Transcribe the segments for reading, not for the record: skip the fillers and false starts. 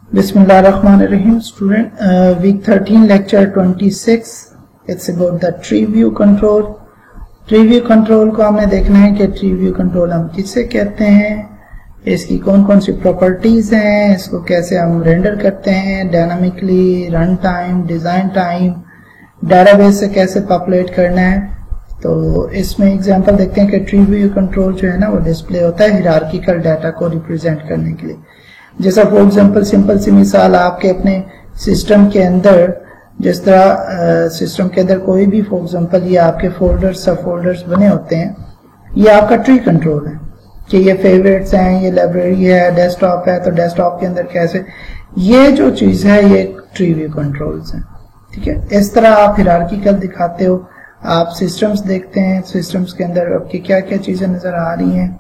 Bismillahirrahmanirrahim. Student, week 13 lecture 26. It's about the tree view control. Tree view control को हमने देखना है कि ट्री व्यू कंट्रोल हम किससे कहते हैं, इसकी कौन कौन सी प्रॉपर्टीज हैं, इसको कैसे हम रेंडर करते हैं, dynamically, run time, design time, database से कैसे पॉपुलेट करना है। तो इसमें एग्जांपल देखते हैं कि ट्री व्यू कंट्रोल जो है ना वो डिस्प्ले होता है हायरार्किकल डाटा को रिप्रेजेंट करने के लिए। जैसा फॉर एग्जांपल सिंपल सी मिसाल, आपके अपने सिस्टम के अंदर जिस तरह सिस्टम के अंदर कोई भी फॉर एग्जांपल ये आपके फोल्डर्स सब फोल्डर्स बने होते हैं, ये आपका ट्री कंट्रोल है कि ये फेवरेट्स हैं, ये लाइब्रेरी है, डेस्कटॉप है, तो डेस्कटॉप के अंदर कैसे, ये जो चीज है ये ट्री व्यू कंट्रोल्स हैं। ठीक है, इस तरह आप हायरार्किकल दिखाते हो, आप सिस्टम्स देखते हैं, सिस्टम्स के अंदर आपकी क्या क्या चीजें नजर आ रही हैं,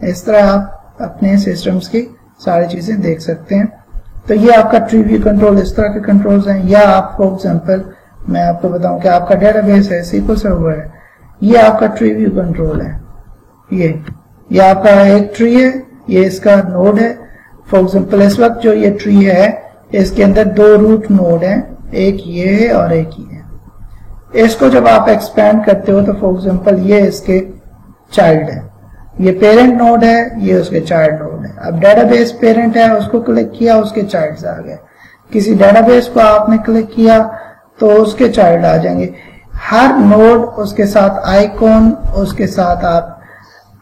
इस तरह आप अपने सिस्टम्स की सारी चीजें देख सकते हैं। तो ये आपका ट्री व्यू कंट्रोल इस तरह के कंट्रोल्स हैं। या आप फॉर एग्जांपल मैं आपको बताऊं कि आपका डेटाबेस है, SQL सर्वर है, ये आपका ट्री व्यू कंट्रोल है। ये आपका एक ट्री है, ये इसका नोड है। फॉर एग्जांपल इस वक्त जो ये ट्री है इसके अंदर दो रूट नोड हैं, एक ये है और एक ये है। इसको जब आप एक्सपैंड करते हो तो फॉर एग्जांपल ये इसके चाइल्ड है, ये पेरेंट नोड है, ये उसके चाइल्ड नोड है। अब डेटाबेस पेरेंट है, उसको क्लिक किया उसके चाइल्ड्स आ गए। किसी डेटाबेस को आपने क्लिक किया तो उसके चाइल्ड आ जाएंगे। हर नोड उसके साथ आइकॉन, उसके साथ आप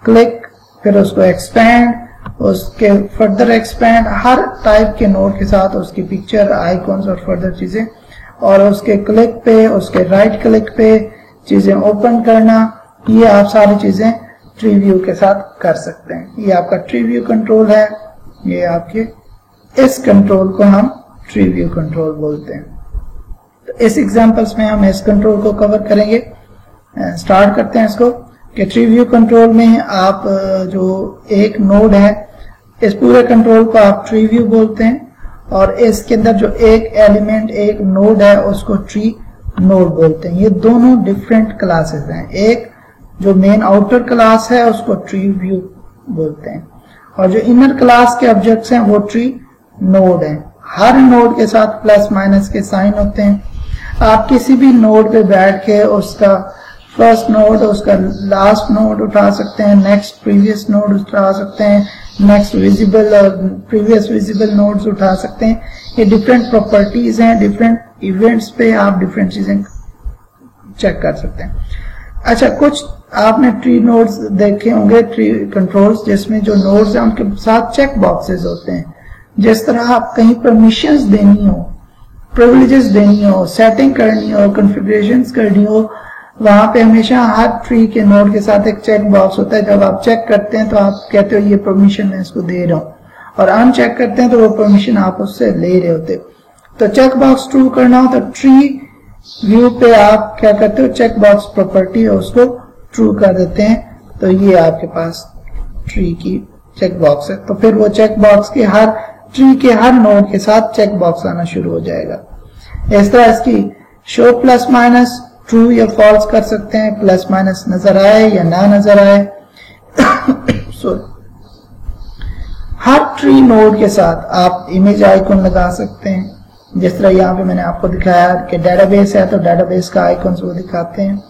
क्लिक, फिर उसको एक्सपैंड, उसके फर्दर एक्सपैंड, हर टाइप के नोड के साथ उसकी पिक्चर, आइकॉन्स और फर्दर चीजें, और उसके क्लिक पे, उसके राइट क्लिक पे चीजें ओपन करना, ये आप सारी चीजें ट्री व्यू के साथ कर सकते हैं। ये आपका ट्री व्यू कंट्रोल है। ये आपके इस कंट्रोल को हम ट्री व्यू कंट्रोल बोलते हैं। तो इस एग्जांपल्स में हम इस कंट्रोल को कवर करेंगे। स्टार्ट करते हैं इसको कि ट्री व्यू कंट्रोल में आप जो एक नोड है, इस पूरे कंट्रोल को आप ट्री व्यू बोलते हैं, और इसके अंदर जो एक एलिमेंट, एक नोड है, उसको ट्री नोड बोलते हैं। ये दोनों डिफरेंट क्लासेस हैं। एक जो मेन आउटर क्लास है उसको ट्री व्यू बोलते हैं, और जो इनर क्लास के ऑब्जेक्ट्स हैं वो ट्री नोड है। हर नोड के साथ प्लस माइनस के साइन होते हैं। आप किसी भी नोड पे बैठ के उसका फर्स्ट नोड, उसका लास्ट नोड उठा सकते हैं, नेक्स्ट प्रीवियस नोड उठा सकते हैं, नेक्स्ट विजिबल और प्रीवियस विजिबल नोड्स उठा सकते हैं। ये डिफरेंट प्रॉपर्टीज हैं, डिफरेंट इवेंट्स पे आप डिफरेंट चीजें चेक कर सकते हैं। अच्छा, कुछ आपने ट्री नोड्स देखे होंगे, ट्री कंट्रोल्स, जिसमें जो नोड्स हैं उनके साथ चेक बॉक्सेस होते हैं। जिस तरह आप कहीं परमिशंस देनी हो, प्रिविलेजेस देनी हो, सेटिंग करनी हो, कॉन्फ़िगरेशंस करनी हो, वहां पे हमेशा हर ट्री के नोड के साथ एक चेक बॉक्स होता है। जब आप चेक करते हैं तो आप कहते हो ये परमिशन मैं इसको दे रहा हूं, और अनचेक करते हैं तो वो परमिशन आप उससे ले रहे होते। तो चेक बॉक्स ट्रू करना हो तो ट्री व्यू पे आप क्या करते हो, चेक बॉक्स प्रॉपर्टी है उसको ट्रू कर देते हैं। तो ये आपके पास ट्री की चेक बॉक्स है। तो फिर वो चेक बॉक्स के हर ट्री के हर नोड के साथ चेक बॉक्स आना शुरू हो जाएगा। इस तरह इसकी शो प्लस माइनस ट्रू या फॉल्स कर सकते हैं, प्लस माइनस नजर आए या ना नजर आए। हर ट्री नोड के साथ आप इमेज आइकॉन लगा सकते हैं। जिस तरह यहाँ पे मैंने आपको दिखाया कि डेटाबेस है तो डेटाबेस का आइकॉन वो दिखाते हैं।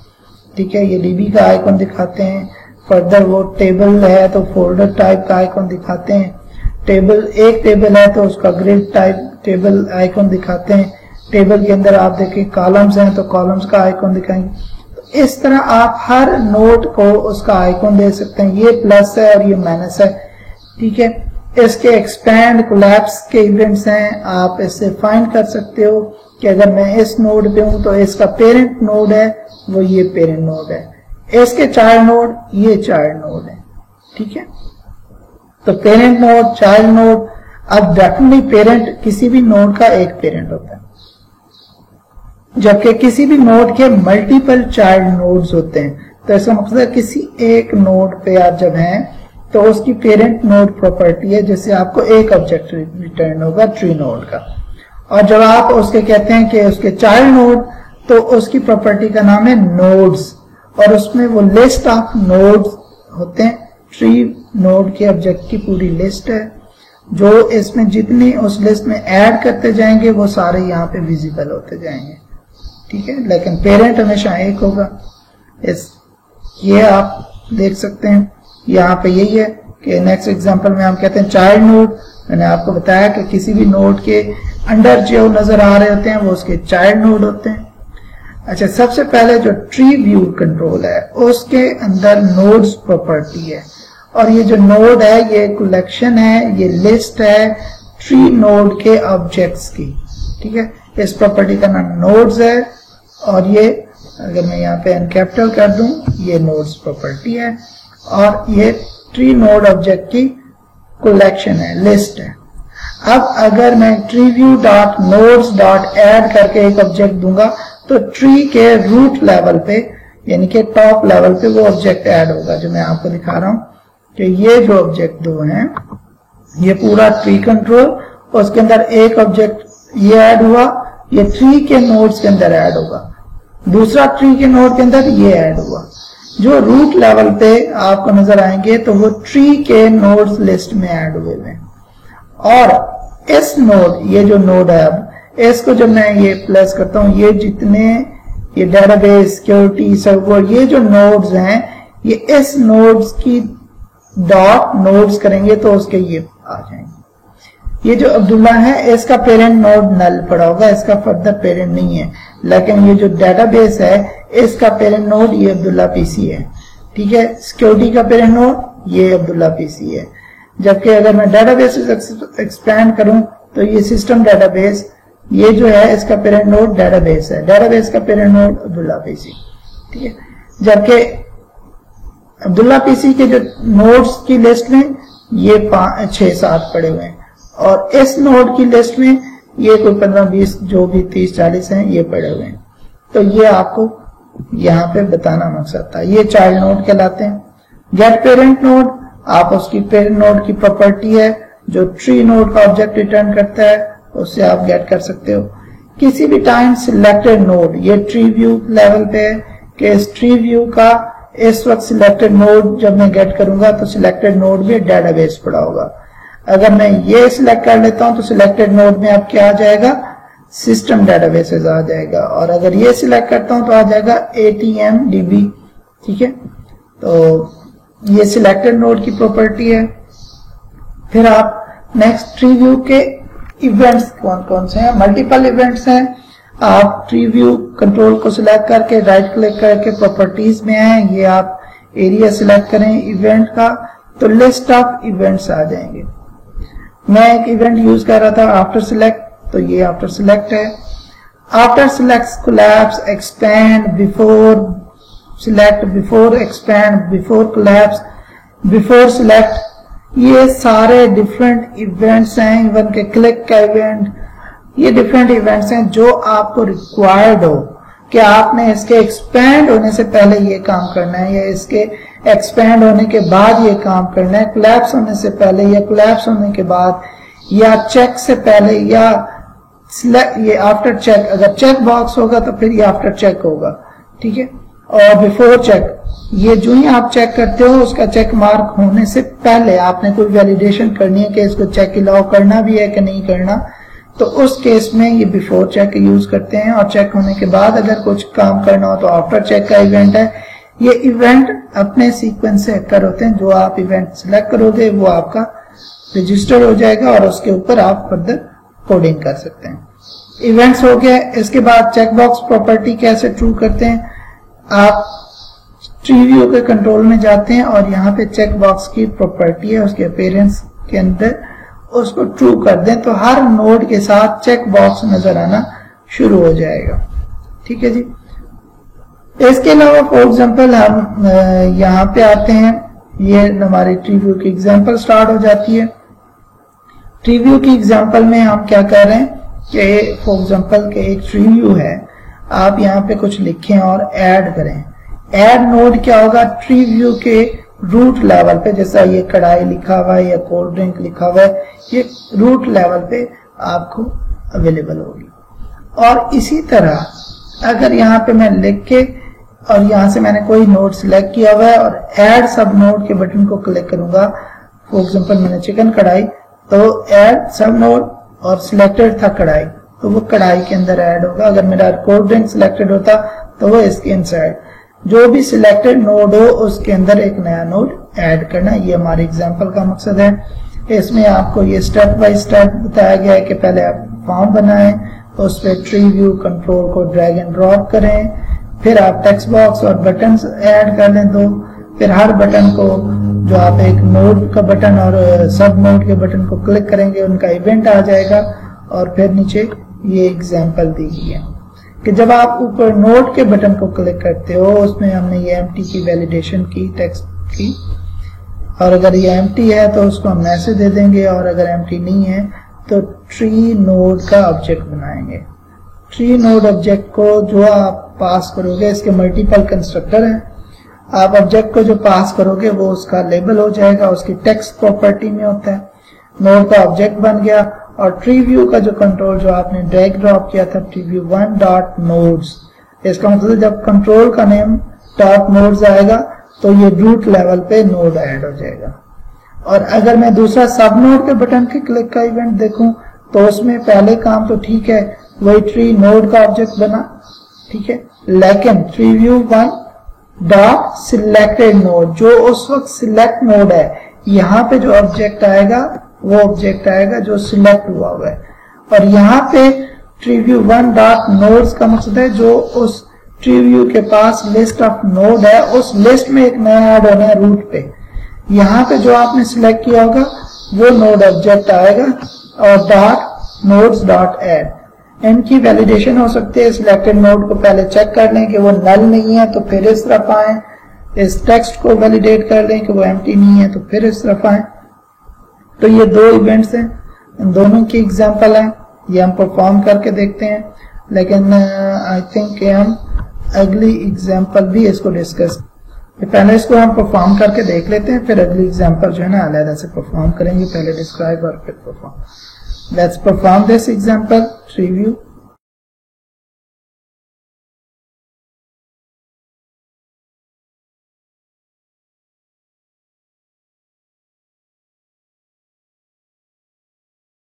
ठीक है, ये डीबी का आइकॉन दिखाते हैं। फर्दर वो टेबल है तो फोल्डर टाइप का आइकॉन दिखाते हैं। टेबल, एक टेबल है तो उसका ग्रिड टाइप टेबल आइकॉन दिखाते हैं। टेबल के अंदर आप देखें कॉलम्स हैं तो कॉलम्स का आइकॉन दिखाएंगे। तो इस तरह आप हर नोड को उसका आइकॉन दे सकते हैं। ये प्लस है और ये माइनस है। ठीक है, इसके एक्सपैंड, कोलैप्स के इवेंट्स हैं। आप इससे फाइंड कर सकते हो कि अगर मैं इस नोड पे हूं तो इसका पेरेंट नोड है वो ये पेरेंट नोड है, इसके चाइल्ड नोड ये चाइल्ड नोड है। ठीक है, तो पेरेंट नोड, चाइल्ड नोड। अब डेफिनेटली पेरेंट, किसी भी नोड का एक पेरेंट होता है, जबकि किसी भी नोड के मल्टीपल चाइल्ड नोड्स होते हैं। तो इसका मकसद किसी एक नोड पे आप जब हैं तो उसकी पेरेंट नोड प्रॉपर्टी है जिससे आपको एक ऑब्जेक्ट रिटर्न होगा ट्री नोड का। और जब आप उसके कहते हैं कि उसके चाइल्ड नोड, तो उसकी प्रॉपर्टी का नाम है नोड्स, और उसमें वो लिस्ट ऑफ नोड्स होते हैं। ट्री नोड के ऑब्जेक्ट की पूरी लिस्ट है। जो इसमें जितनी उस लिस्ट में ऐड करते जाएंगे वो सारे यहाँ पे विजिबल होते जाएंगे, ठीक है। लेकिन पेरेंट हमेशा एक होगा। ये आप देख सकते हैं यहाँ पे यही है कि नेक्स्ट एग्जांपल में हम कहते हैं चाइल्ड नोड। मैंने आपको बताया कि किसी भी नोड के अंडर जो नजर आ रहे होते हैं वो उसके चाइल्ड नोड होते हैं। अच्छा, सबसे पहले जो ट्री व्यू कंट्रोल है उसके अंदर नोड्स प्रॉपर्टी है, और ये जो नोड है ये कलेक्शन है, ये लिस्ट है ट्री नोड के ऑब्जेक्ट्स की, ठीक है। इस प्रॉपर्टी का नाम नोड्स है, और ये अगर मैं यहाँ पे एन कैपिटल कर दूं, ये नोड्स प्रॉपर्टी है, और ये ट्री नोड ऑब्जेक्ट की कलेक्शन है, लिस्ट है। अब अगर मैं tree view dot nodes dot add करके एक ऑब्जेक्ट दूंगा तो ट्री के रूट लेवल पे यानी कि टॉप लेवल पे वो ऑब्जेक्ट ऐड होगा, जो मैं आपको दिखा रहा हूं कि ये जो ऑब्जेक्ट दो हैं, ये पूरा ट्री कंट्रोल, उसके अंदर एक ऑब्जेक्ट ये ऐड हुआ, ये ट्री के नोड्स के अंदर ऐड होगा, दूसरा ट्री के नोड के अंदर ये ऐड हुआ। जो रूट लेवल पे आपको नजर आएंगे तो वो ट्री के नोड्स लिस्ट में ऐड हुए हैं। और इस नोड, ये जो नोड है, अब इसको जब मैं ये प्लस करता हूं, ये जितने ये डेटाबेस सिक्योरिटी सर्वर ये जो नोड्स हैं, ये इस नोड्स की डॉट नोड्स करेंगे तो उसके ये आ जाएंगे। ये जो अब्दुल्ला है इसका पेरेंट नोड नल पड़ा होगा, इसका फर्दर पेरेंट नहीं है, लेकिन ये जो डेटाबेस है इसका पेरेंट नोड ये अब्दुल्ला पीसी है, ठीक है। सिक्योरिटी का पेरेंट नोड ये अब्दुल्ला पीसी है। जबकि अगर मैं डेटाबेस एक्सपैंड करूं तो ये सिस्टम डेटाबेस, ये जो है इसका पेरेंट नोड डेटाबेस है, डेटाबेस का पेरेंट नोड अब्दुल्ला पीसी, ठीक है। जबकि अब्दुल्ला पीसी के जो नोड्स की लिस्ट में ये 6-7 पड़े हुए हैं, और इस नोड की लिस्ट में ये कोई 15-20 जो भी 30-40 हैं ये पड़े हुए हैं। तो ये आपको यहाँ पे बताना मकसद था। ये चाइल्ड नोड कहलाते हैं। गेट पेरेंट नोड, आप उसकी पेरेंट नोड की प्रॉपर्टी है जो ट्री नोड का ऑब्जेक्ट रिटर्न करता है, उससे आप गेट कर सकते हो। किसी भी टाइम सिलेक्टेड नोड, ये ट्री व्यू लेवल पे है कि इस ट्री व्यू का इस वक्त सिलेक्टेड नोड जब मैं गेट करूंगा तो सिलेक्टेड नोड में डेटाबेस पड़ा होगा। अगर मैं ये सिलेक्ट कर लेता हूं तो सिलेक्टेड नोड में अब क्या आ जाएगा, सिस्टम डेटाबेसेस आ जाएगा, और अगर ये सिलेक्ट करता हूं तो आ जाएगा ATMDB, ठीक है। तो ये सिलेक्टेड नोड की प्रॉपर्टी है। फिर आप नेक्स्ट ट्री व्यू के इवेंट्स कौन कौन से हैं, मल्टीपल इवेंट्स हैं। आप ट्री व्यू कंट्रोल को सिलेक्ट करके राइट क्लिक करके प्रॉपर्टीज में आए, ये आप एरिया सिलेक्ट करें इवेंट का तो लिस्ट ऑफ इवेंट्स आ जाएंगे। मैं एक इवेंट यूज कर रहा था आफ्टर सिलेक्ट, तो ये आफ्टर सिलेक्ट है। After select collapse, expand, before select, before expand, before collapse, before select, ये सारे डिफरेंट इवेंट्स हैं। इवन के क्लिक का इवेंट, ये डिफरेंट इवेंट्स हैं जो आपको रिक्वायर्ड हो कि आपने इसके एक्सपैंड होने से पहले ये काम करना है या इसके एक्सपैंड होने के बाद ये काम करना है, कोलैप्स होने से पहले या कोलैप्स होने के बाद, या चेक से पहले, या ये आफ्टर चेक। अगर चेक बॉक्स होगा तो फिर ये आफ्टर चेक होगा, ठीक है। और बिफोर चेक, ये जो ही आप चेक करते हो उसका चेक मार्क होने से पहले आपने कोई वैलिडेशन करनी है कि इसको चेक अलाउ करना भी है कि नहीं करना, तो उस केस में ये बिफोर चेक यूज करते हैं। और चेक होने के बाद अगर कुछ काम करना हो तो आफ्टर चेक का इवेंट है। ये इवेंट अपने सीक्वेंस से कर होते हैं, जो आप इवेंट सिलेक्ट करोगे वो आपका रजिस्टर हो जाएगा और उसके ऊपर आप फर्दर कोडिंग कर सकते हैं। इवेंट्स हो गया। इसके बाद चेकबॉक्स प्रॉपर्टी कैसे ट्रू करते हैं, आप ट्री व्यू के कंट्रोल में जाते हैं और यहाँ पे चेक बॉक्स की प्रॉपर्टी है, उसके अपीयरेंस के अंदर उसको ट्रू कर दें तो हर नोड के साथ चेक बॉक्स नजर आना शुरू हो जाएगा, ठीक है जी। इसके अलावा फॉर एग्जांपल हम यहाँ पे आते हैं, ये हमारी ट्री व्यू की एग्जांपल स्टार्ट हो जाती है। ट्री व्यू की एग्जांपल में हम क्या कर रहे हैं कि फॉर एग्जांपल के एक ट्री व्यू है, आप यहाँ पे कुछ लिखें और ऐड करें। ऐड नोड क्या होगा, ट्री व्यू के रूट लेवल पे, जैसा ये कढ़ाई लिखा हुआ है या कोल्ड ड्रिंक लिखा हुआ है, ये रूट लेवल पे आपको अवेलेबल होगी। और इसी तरह अगर यहाँ पे मैं लिख के और यहाँ से मैंने कोई नोड सिलेक्ट किया हुआ है और ऐड सब नोड के बटन को क्लिक करूंगा, फॉर एग्जांपल मैंने चिकन कढ़ाई, तो ऐड सब नोड और सिलेक्टेड था कढ़ाई, तो वो कढ़ाई के अंदर ऐड होगा। अगर मेरा कोल्ड सिलेक्टेड होता तो वो इसके इनसाइड, जो भी सिलेक्टेड नोड हो उसके अंदर एक नया नोड ऐड करना। ये हमारे एग्जांपल का मकसद है। इसमें आपको ये स्टेप बाय स्टेप बताया गया है कि पहले आप फॉर्म बनाएं, उस पर ट्री व्यू कंट्रोल को ड्रैग एंड ड्रॉप करें, फिर आप टेक्स्ट बॉक्स और बटन ऐड कर लें दो, फिर हर बटन को जो आप एक नोड का बटन और सब नोड के बटन को क्लिक करेंगे उनका इवेंट आ जाएगा। और फिर नीचे ये एग्जांपल दी गई है कि जब आप ऊपर नोड के बटन को क्लिक करते हो, उसमें हमने ये एम्प्टी की वैलिडेशन की टेक्स्ट की, और अगर ये एम्प्टी है तो उसको हम ऐसे दे देंगे, और अगर एम्प्टी नहीं है तो ट्री नोड का ऑब्जेक्ट बनाएंगे। ट्री नोड ऑब्जेक्ट को जो आप पास करोगे, इसके मल्टीपल कंस्ट्रक्टर हैं, आप ऑब्जेक्ट को जो पास करोगे वो उसका लेबल हो जाएगा, उसकी टेक्स्ट प्रॉपर्टी में होता है। नोड का ऑब्जेक्ट बन गया, और ट्री व्यू का जो कंट्रोल जो आपने ड्रैग ड्रॉप किया था ट्री व्यू 1 डॉट नोड्स, इसका मतलब जब कंट्रोल का नेम डॉट नोड्स आएगा तो ये रूट लेवल पे नोड ऐड हो जाएगा। और अगर मैं दूसरा सब नोड के बटन के क्लिक का इवेंट देखूं तो उसमें पहले काम तो ठीक है, वही ट्री नोड का ऑब्जेक्ट बना, ठीक है, लेकिन tree view 1 dot selected node, जो उस वक्त सिलेक्ट नोड है, यहाँ पे जो ऑब्जेक्ट आएगा वो ऑब्जेक्ट आएगा जो सिलेक्ट हुआ हुआ है। और यहाँ पे ट्री व्यू 1 डॉट नोड्स का मकसद है जो उस ट्री व्यू के पास लिस्ट ऑफ नोड है, उस लिस्ट में एक नया ऐड होना है रूट पे। यहाँ पे जो आपने सिलेक्ट किया होगा वो नोड ऑब्जेक्ट आएगा, और डॉट नोड्स डॉट ऐड। इनकी वैलिडेशन हो सकती है, सिलेक्टेड नोड को पहले चेक कर लें कि वो नल नहीं है तो फिर इस तरफ आए, इस टेक्स्ट को वैलिडेट कर लें कि वो एम्प्टी नहीं है तो फिर इस तरफ आए। तो ये दो इवेंट्स हैं, इन दोनों की एग्जांपल है, ये हम परफॉर्म करके देखते हैं, लेकिन आई थिंक हम अगली एग्जांपल भी इसको डिस्कस, पहले इसको हम परफॉर्म करके देख लेते हैं, फिर अगली एग्जांपल जो है ना अलग से परफॉर्म करेंगे, पहले डिस्क्राइब और फिर perform. Let's perform this example, tree view.